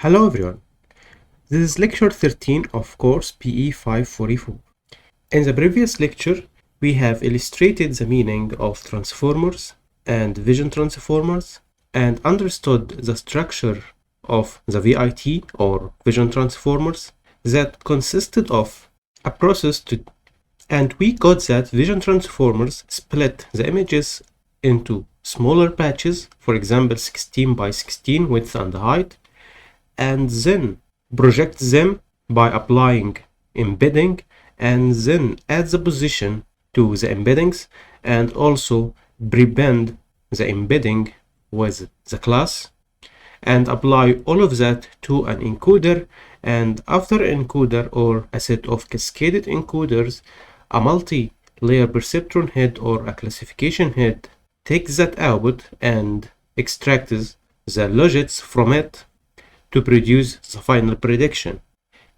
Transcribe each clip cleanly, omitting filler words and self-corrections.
Hello everyone, this is lecture 13 of course BE544. In the previous lecture, we have illustrated the meaning of transformers and vision transformers and understood the structure of the ViT or vision transformers that consisted of a process and we got that vision transformers split the images into smaller patches, for example 16 by 16 width and height, and then project them by applying embedding and then add the position to the embeddings and also prepend the embedding with the class and apply all of that to an encoder, and after encoder or a set of cascaded encoders, a multi-layer perceptron head or a classification head takes that output and extracts the logits from it to produce the final prediction.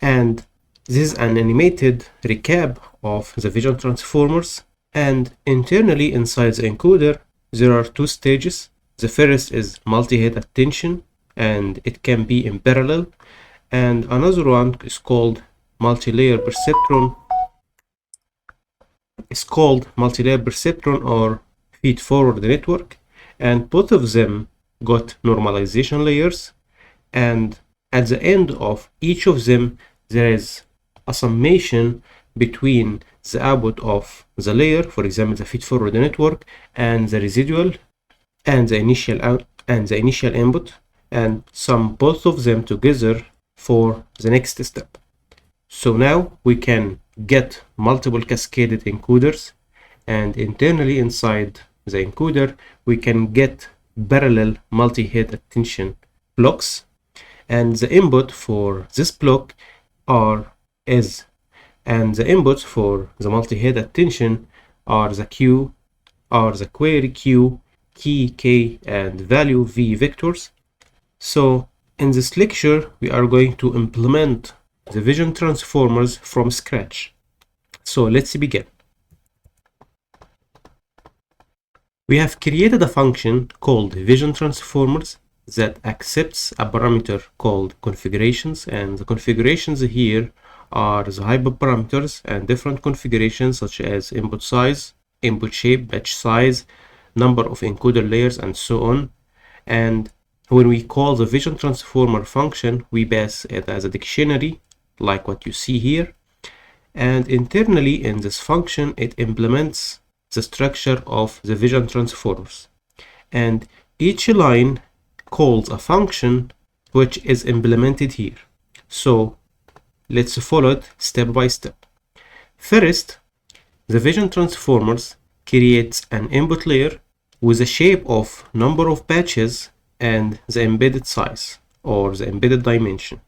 And this is an animated recap of the vision transformers, and internally inside the encoder there are two stages. The first is multi-head attention and it can be in parallel, and another one is called multi-layer perceptron or feed-forward network, and both of them got normalization layers, and at the end of each of them there is a summation between the output of the layer, for example the feed-forward network, and the residual and the initial input, and sum both of them together for the next step. So now we can get multiple cascaded encoders, and internally inside the encoder we can get parallel multi-head attention blocks, and the input for this block is, and the inputs for the multi-head attention are the query Q, key K, and value V vectors. So in this lecture we are going to implement the vision transformers from scratch. So let's begin. We have created a function called vision transformers that accepts a parameter called configurations, and the configurations here are the hyperparameters and different configurations such as input size, input shape, batch size, number of encoder layers, and so on. And when we call the vision transformer function, we pass it as a dictionary like what you see here, and internally in this function it implements the structure of the vision transformers, and each line calls a function which is implemented here. So let's follow it step by step. First, the vision transformers creates an input layer with a shape of number of patches and the embedded size or the embedded dimension.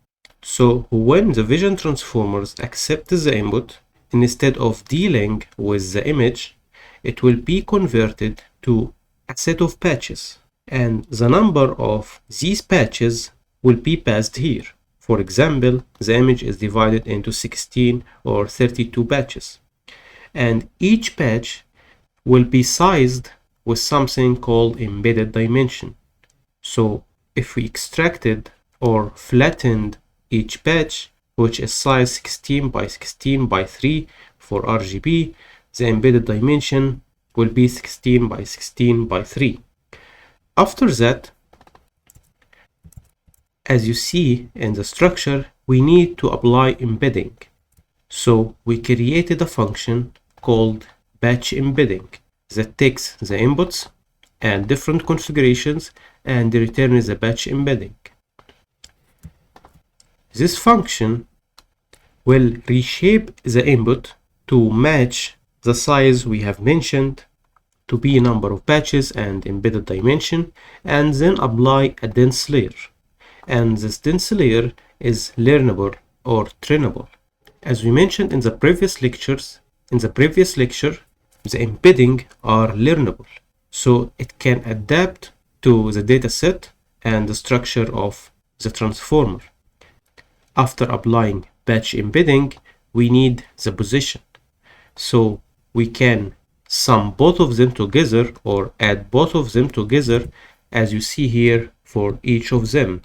So when the vision transformers accepts the input, instead of dealing with the image, it will be converted to a set of patches, and the number of these patches will be passed here. For example, the image is divided into 16 or 32 patches, and each patch will be sized with something called embedded dimension. So if we extracted or flattened each patch, which is size 16 by 16 by 3 for RGB, the embedded dimension will be 16 by 16 by 3. After that, as you see in the structure, we need to apply embedding. So we created a function called patch embedding that takes the inputs and different configurations and returns the patch embedding. This function will reshape the input to match the size we have mentioned to be number of patches and embedded dimension, and then apply a dense layer. And this dense layer is learnable or trainable. As we mentioned in the previous lecture, the embedding are learnable, so it can adapt to the dataset and the structure of the transformer. After applying patch embedding, we need the position, so we can sum both of them together or add both of them together as you see here for each of them.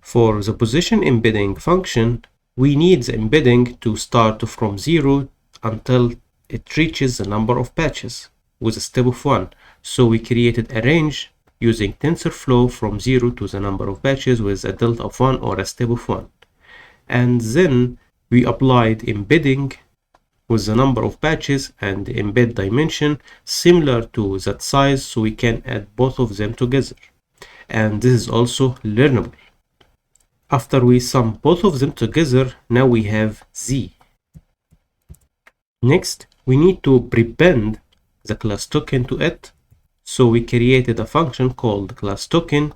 For the position embedding function, we need the embedding to start from 0 until it reaches the number of patches with a step of 1. So we created a range using TensorFlow from 0 to the number of patches with a delta of 1 or a step of 1. And then we applied embedding with the number of patches and the embed dimension similar to that size, so we can add both of them together. And this is also learnable. After we sum both of them together, now we have Z. Next, we need to prepend the class token to it. So we created a function called class token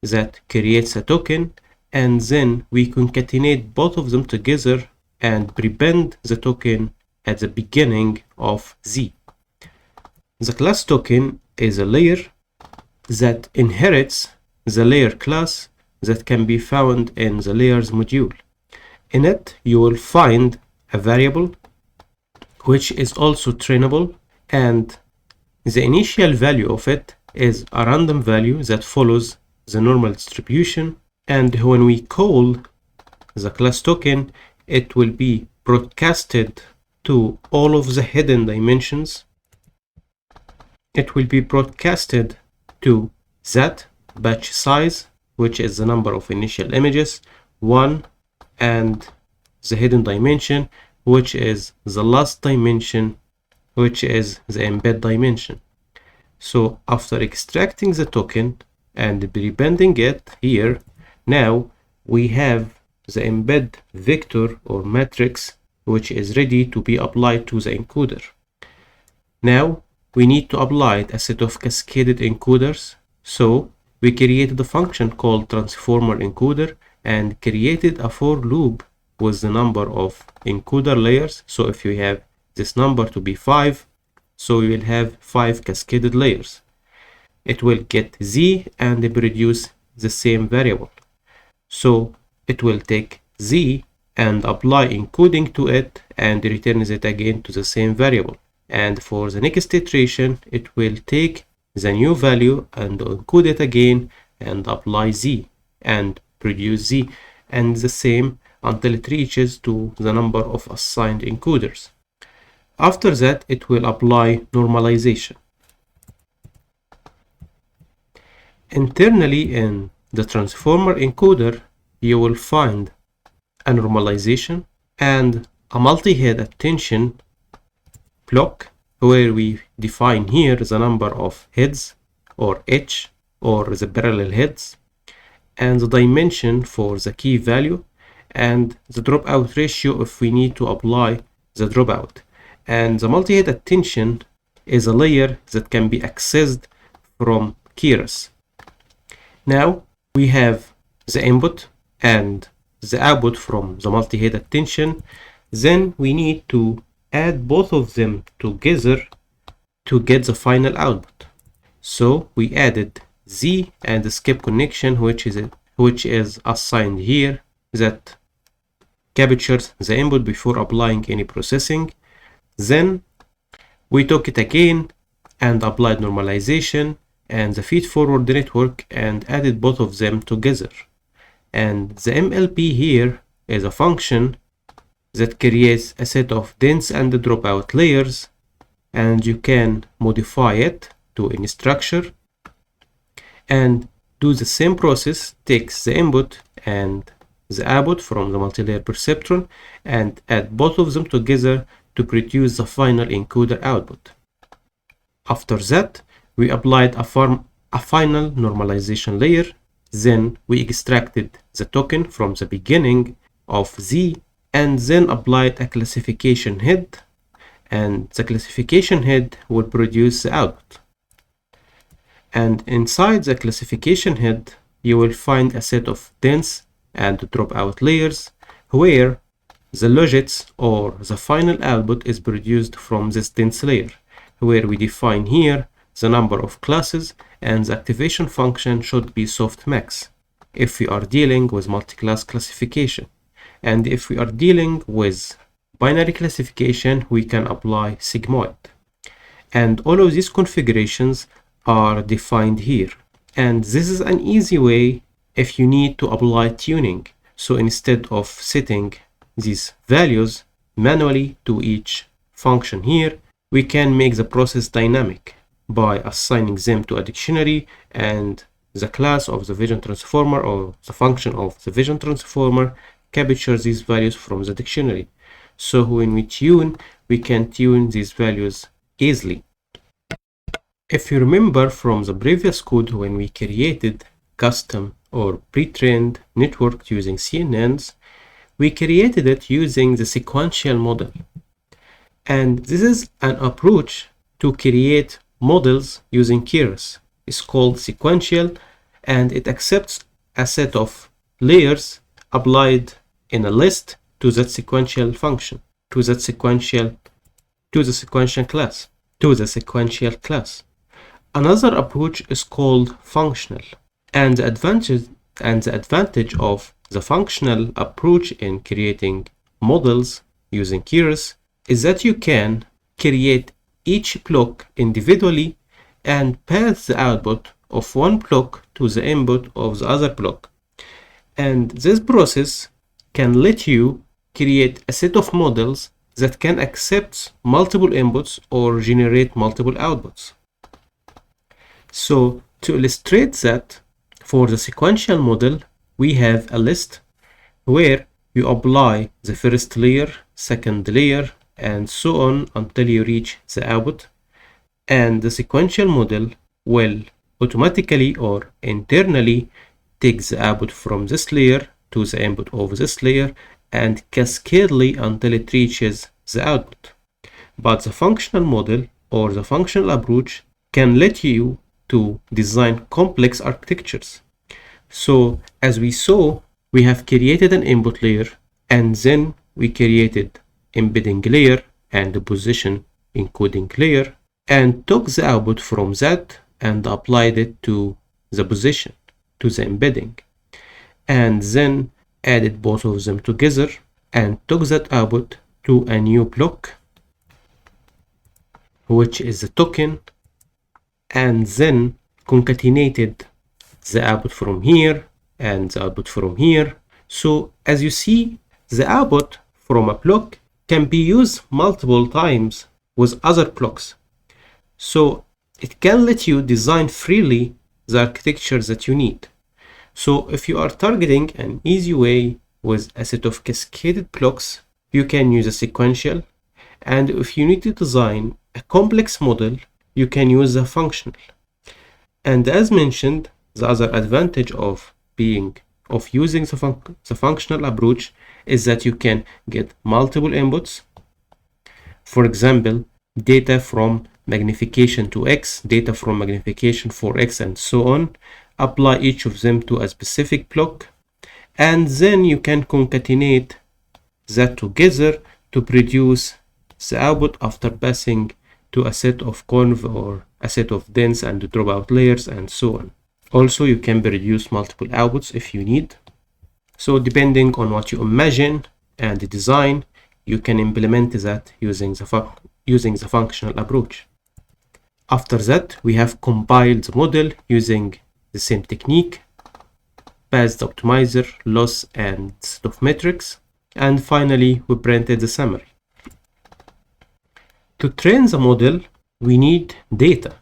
that creates a token, and then we concatenate both of them together and prepend the token at the beginning of Z. The class token is a layer that inherits the layer class that can be found in the layers module. In it, you will find a variable which is also trainable, and the initial value of it is a random value that follows the normal distribution, and when we call the class token, it will be broadcasted to all of the hidden dimensions. It will be broadcasted to that batch size, which is the number of initial images, 1, and the hidden dimension, which is the last dimension, which is the embed dimension. So after extracting the token and prepending it here, now we have the embed vector or matrix, which is ready to be applied to the encoder. Now we need to apply a set of cascaded encoders. So we created a function called transformer encoder and created a for loop with the number of encoder layers. So if you have this number to be 5, so we will have 5 cascaded layers. It will get Z and produce the same variable. So it will take Z and apply encoding to it and returns it again to the same variable. And for the next iteration, it will take the new value and encode it again and apply Z and produce Z, and the same until it reaches to the number of assigned encoders. After that, it will apply normalization. Internally in the transformer encoder, you will find a normalization and a multi-head attention block, where we define here the number of heads or H or the parallel heads, and the dimension for the key value, and the dropout ratio if we need to apply the dropout. And the multi-head attention is a layer that can be accessed from keras. Now we have the input and the output from the multi-head attention. Then we need to add both of them together to get the final output. So we added Z and the skip connection, which is assigned here, that captures the input before applying any processing. Then we took it again and applied normalization and the feed-forward network and added both of them together. And the MLP here is a function that creates a set of dense and dropout layers, and you can modify it to any structure and do the same process, takes the input and the output from the multi-layer perceptron and add both of them together to produce the final encoder output. After that, we applied a final normalization layer. Then we extracted the token from the beginning of Z and then applied a classification head, and the classification head will produce the output. And inside the classification head, you will find a set of dense and dropout layers where the logits or the final output is produced from this dense layer, where we define here the number of classes, and the activation function should be softmax if we are dealing with multi-class classification. And if we are dealing with binary classification, we can apply sigmoid. And all of these configurations are defined here. And this is an easy way if you need to apply tuning. So instead of setting these values manually to each function here, we can make the process dynamic by assigning them to a dictionary, and the class of the vision transformer or the function of the vision transformer captures these values from the dictionary. So when we tune, we can tune these values easily. If you remember from the previous code, when we created custom or pre-trained network using CNNs, we created it using the sequential model. And this is an approach to create models using keras. It's called sequential, and it accepts a set of layers applied in a list to that sequential function, to the sequential class. Another approach is called functional, and the advantage of the functional approach in creating models using keras is that you can create each block individually and pass the output of one block to the input of the other block. And this process can let you create a set of models that can accept multiple inputs or generate multiple outputs. So to illustrate that, for the sequential model, we have a list where you apply the first layer, second layer, and so on until you reach the output. And the sequential model will automatically or internally take the output from this layer to the input of this layer and cascadely until it reaches the output. But the functional model or the functional approach can let you to design complex architectures. So as we saw, we have created an input layer, and then we created embedding layer and the position encoding layer, and took the output from that and applied it to the position, to the embedding, and then added both of them together and took that output to a new block, which is the token, and then concatenated the output from here and the output from here. So as you see, the output from a block can be used multiple times with other blocks. So it can let you design freely the architecture that you need. So if you are targeting an easy way with a set of cascaded blocks, you can use a sequential. And if you need to design a complex model, you can use a functional. And as mentioned, the other advantage of using the functional approach is that you can get multiple inputs. For example, data from magnification to X, data from magnification for X, and so on. Apply each of them to a specific block, and then you can concatenate that together to produce the output after passing to a set of conv or a set of dense and dropout layers, and so on. Also, you can produce multiple outputs if you need. So depending on what you imagine and the design, you can implement that using the functional approach. After that, we have compiled the model using the same technique, passed the optimizer, loss, and set of metrics, and finally we printed the summary. To train the model, we need data,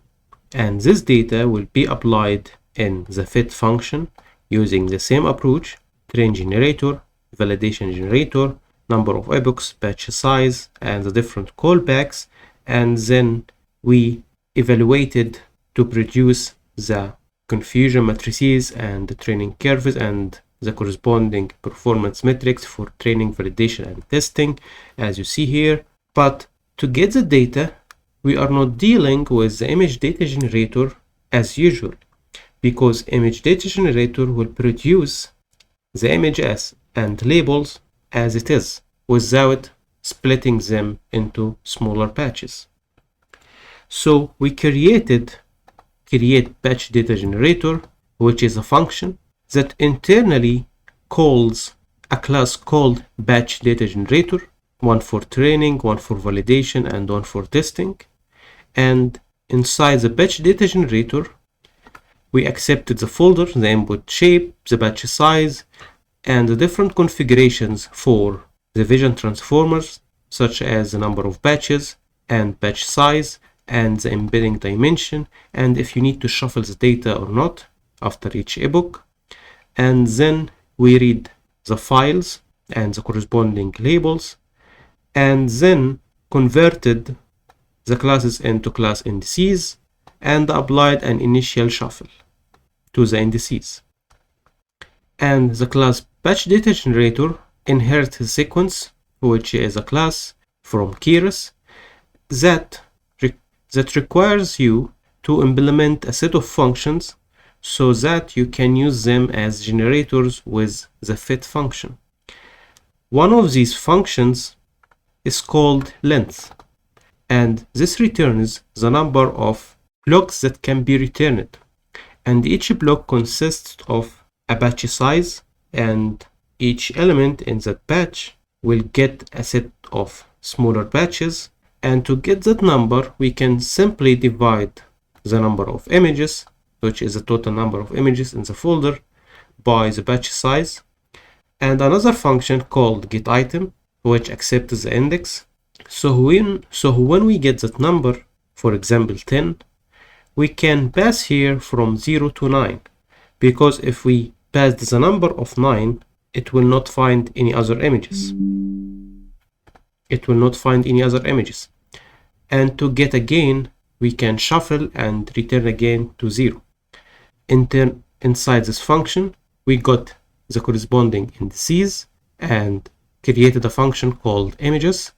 and this data will be applied in the fit function using the same approach: train generator, validation generator, number of epochs, patch size, and the different callbacks, and then we evaluated to produce the confusion matrices and the training curves and the corresponding performance metrics for training, validation, and testing, as you see here. But to get the data, we are not dealing with the image data generator as usual, because image data generator will produce the images and labels as it is without splitting them into smaller patches. So we create patch data generator, which is a function that internally calls a class called batch data generator, one for training, one for validation, and one for testing. And inside the batch data generator, we accepted the folder, the input shape, the batch size, and the different configurations for the vision transformers, such as the number of batches and batch size and the embedding dimension, and if you need to shuffle the data or not after each epoch. And then we read the files and the corresponding labels, and then converted the classes into class indices and applied an initial shuffle to the indices. And the class batch data generator inherits a sequence, which is a class from Keras that requires you to implement a set of functions so that you can use them as generators with the fit function. One of these functions is called length, and this returns the number of blocks that can be returned, and each block consists of a batch size, and each element in that batch will get a set of smaller batches. And to get that number, we can simply divide the number of images, which is the total number of images in the folder, by the batch size, and another function called getItem, which accepts the index. So when we get that number, for example 10, we can pass here from 0 to 9, because if we pass the number of 9, it will not find any other images. It will not find any other images. And to get again, we can shuffle and return again to 0. Inside this function, we got the corresponding indices and created a function called images.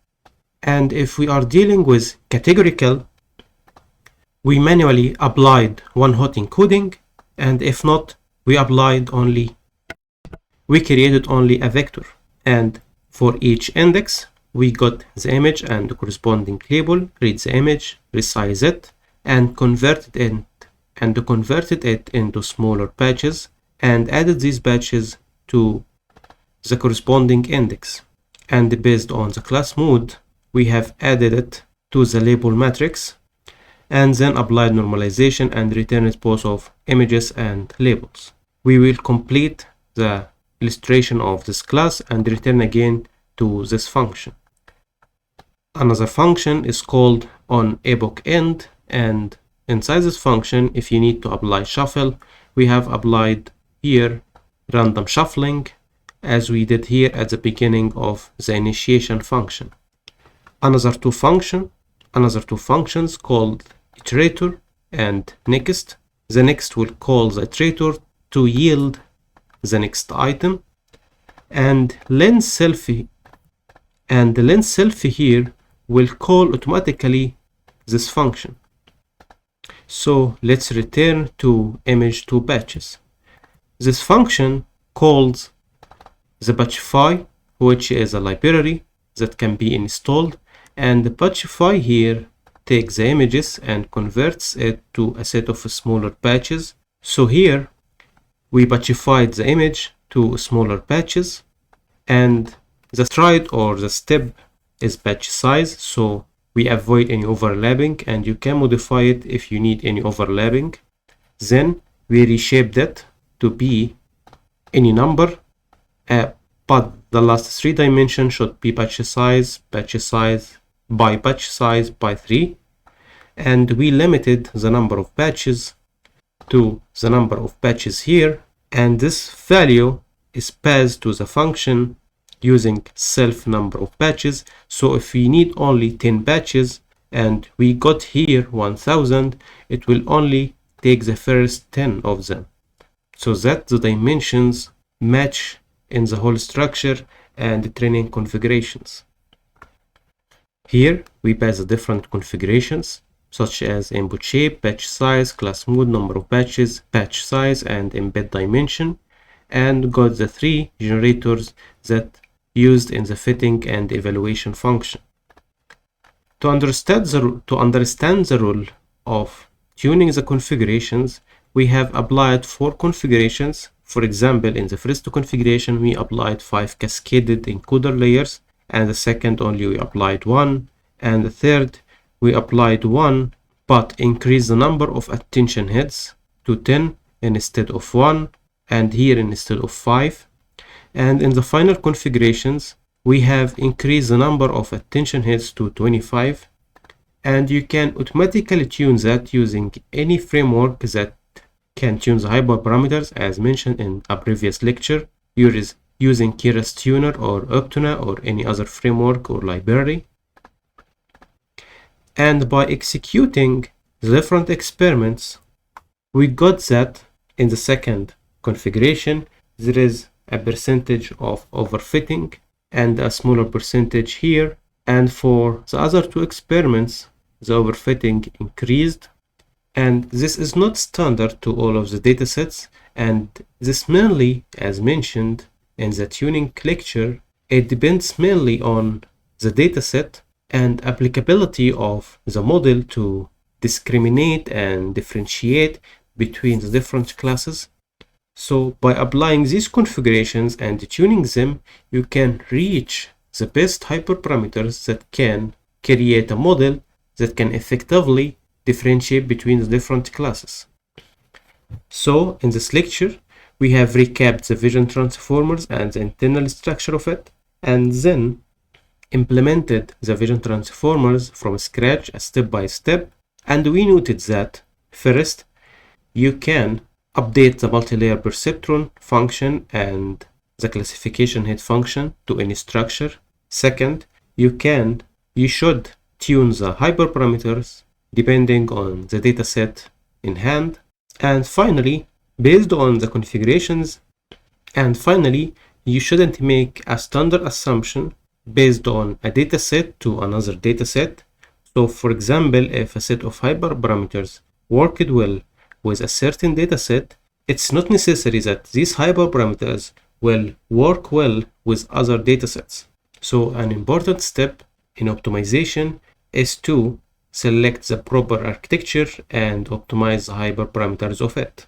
And if we are dealing with categorical, we manually applied one hot encoding, and if not, we created only a vector. And for each index, we got the image and the corresponding label, read the image, resize it, and converted it into smaller batches, and added these batches to the corresponding index. And based on the class mode, we have added it to the label matrix, and then applied normalization and returned both of images and labels. We will complete the illustration of this class and return again to this function. Another function is called onEpochEnd, and inside this function, if you need to apply shuffle, we have applied here random shuffling, as we did here at the beginning of the initiation function. Another two functions called iterator and next. The next will call the iterator to yield the next item, and the length self here will call automatically this function. So let's return to image to batches. This function calls the patchify, which is a library that can be installed, and the patchify here takes the images and converts it to a set of smaller batches. So here we patchified the image to smaller batches, and the stride or the step is batch size, so we avoid any overlapping, and you can modify it if you need any overlapping. Then we reshaped it to be any number, but the last 3 dimensions should be batch size by 3, and we limited the number of batches to the number of batches here, and this value is passed to the function using self number of batches. So if we need only 10 batches and we got here 1000, it will only take the first 10 of them, so that the dimensions match in the whole structure and the training configurations. Here we pass the different configurations such as input shape, batch size, class mode, number of batches, batch size, and embed dimension, and got the 3 generators that used in the fitting and evaluation function. To understand the rule of tuning the configurations, we have applied 4 configurations. For example, in the first configuration, we applied 5 cascaded encoder layers, and the second only we applied 1, and the third we applied 1 but increased the number of attention heads to 10, instead of 1, and here instead of 5. And in the final configurations, we have increased the number of attention heads to 25, and you can automatically tune that using any framework that can tune the hyperparameters as mentioned in a previous lecture, using Keras Tuner or Optona or any other framework or library. And by executing the different experiments, we got that in the second configuration there is a percentage of overfitting and a smaller percentage here, and for the other two experiments the overfitting increased. And this is not standard to all of the datasets, and this mainly, as mentioned in the tuning lecture, it depends mainly on the dataset and applicability of the model to discriminate and differentiate between the different classes. So by applying these configurations and tuning them, you can reach the best hyperparameters that can create a model that can effectively differentiate between the different classes. So in this lecture, we have recapped the vision transformers and the internal structure of it, and then implemented the vision transformers from scratch, step by step. And we noted that first, you can update the multilayer perceptron function and the classification head function to any structure. Second, you should tune the hyperparameters depending on the dataset in hand. And finally, based on the configurations, you shouldn't make a standard assumption based on a dataset to another dataset. So for example, if a set of hyperparameters worked well with a certain dataset, it's not necessary that these hyperparameters will work well with other datasets. So an important step in optimization is to select the proper architecture and optimize the hyperparameters of it.